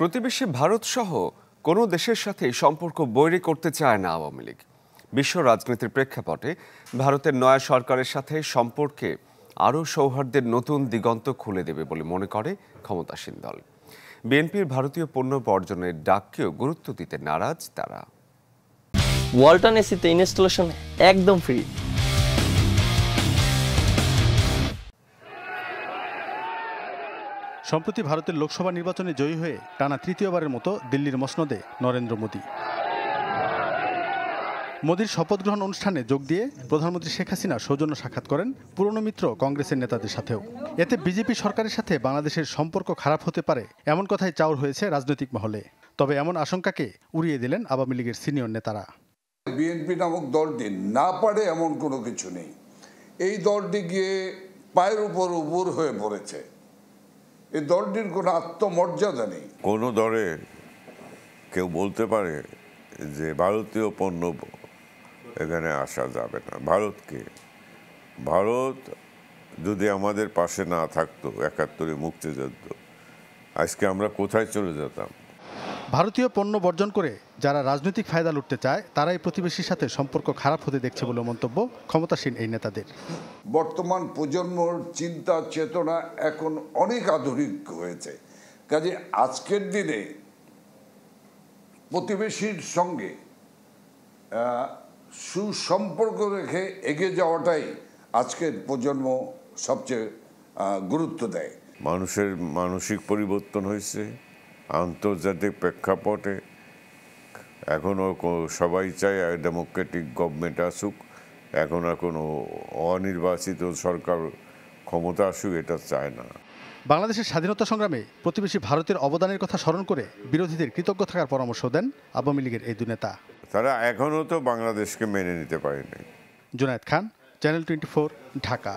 প্রতিবেশী ভারত সহ কোনো দেশের সাথে সম্পর্ক বৈরী করতে চায় না আওয়ামী লীগ। বিশ্ব রাজনীতির প্রেক্ষাপটে ভারতের নয়া সরকারের সাথে সম্পর্কে আরও সৌহার্দ্যের নতুন দিগন্ত খুলে দেবে বলে মনে করে ক্ষমতাসীন দল। বিএনপির ভারতীয় পণ্য বর্জনের ডাককেও গুরুত্ব দিতে নারাজ তারা। ওয়ালটন এসিতে ইনস্টলেশন একদম ফ্রি। সম্প্রতি ভারতের লোকসভা নির্বাচনে জয়ী হয়ে টানা তৃতীয়বারের মতো দিল্লির মসনদে নরেন্দ্র মোদী। মোদীর শপথ গ্রহণ অনুষ্ঠানে যোগ দিয়ে প্রধানমন্ত্রী শেখ হাসিনা সৌজন্য সাক্ষাৎ করেন পুরনো মিত্র কংগ্রেসের নেতাদের সাথেও। এতে বিজেপি সরকারের সাথে বাংলাদেশের সম্পর্ক খারাপ হতে পারে এমন কথাই চাউর হয়েছে রাজনৈতিক মহলে। তবে এমন আশঙ্কাকে উড়িয়ে দিলেন আওয়ামী লীগের সিনিয়র নেতারা। বিএনপি নামক দলটি না পারে এমন কোনো কিছু নেই। এই দলটি গিয়ে পায়ের উপর হয়ে পড়েছে। এই দলটির কোনো আত্মমর্যাদা নেই। কোনো দলে কেউ বলতে পারে যে ভারতীয় পণ্য এখানে আসা যাবে না। ভারত যদি আমাদের পাশে না থাকতো ৭১ মুক্তিযুদ্ধ, আজকে আমরা কোথায় চলে যেতাম। ভারতীয় পণ্য বর্জন করে যারা রাজনৈতিক ফায়দা লুটতে চায় তারাই প্রতিবেশীর সাথে সম্পর্ক খারাপ হতে দেখছে বলে মন্তব্য ক্ষমতাসীন এই নেতাদের। বর্তমান প্রজন্মর চিন্তা চেতনা এখন অনেক আধুনিক হয়েছে। কাজে আজকের দিনে প্রতিবেশীর সঙ্গে সুসম্পর্ক রেখে এগিয়ে যাওয়াটাই আজকের প্রজন্ম সবচেয়ে গুরুত্ব দেয়। মানুষের মানসিক পরিবর্তন হয়েছে আন্তর্জাতিক প্রেক্ষাপটে। এখনও সবাই চায় ডেমোক্রেটিক গভর্নমেন্ট আসুক, এখন আর কোনো অনির্বাচিত সরকার ক্ষমতা আসুক, এটা চায় না। বাংলাদেশের স্বাধীনতা সংগ্রামে প্রতিবেশী ভারতের অবদানের কথা স্মরণ করে বিরোধীদের কৃতজ্ঞ থাকার পরামর্শ দেন আওয়ামী লীগের এই দুই নেতা। তারা এখনও তো বাংলাদেশকে মেনে নিতে পারেনি। জুনায়েদ খান, চ্যানেল 24, ঢাকা।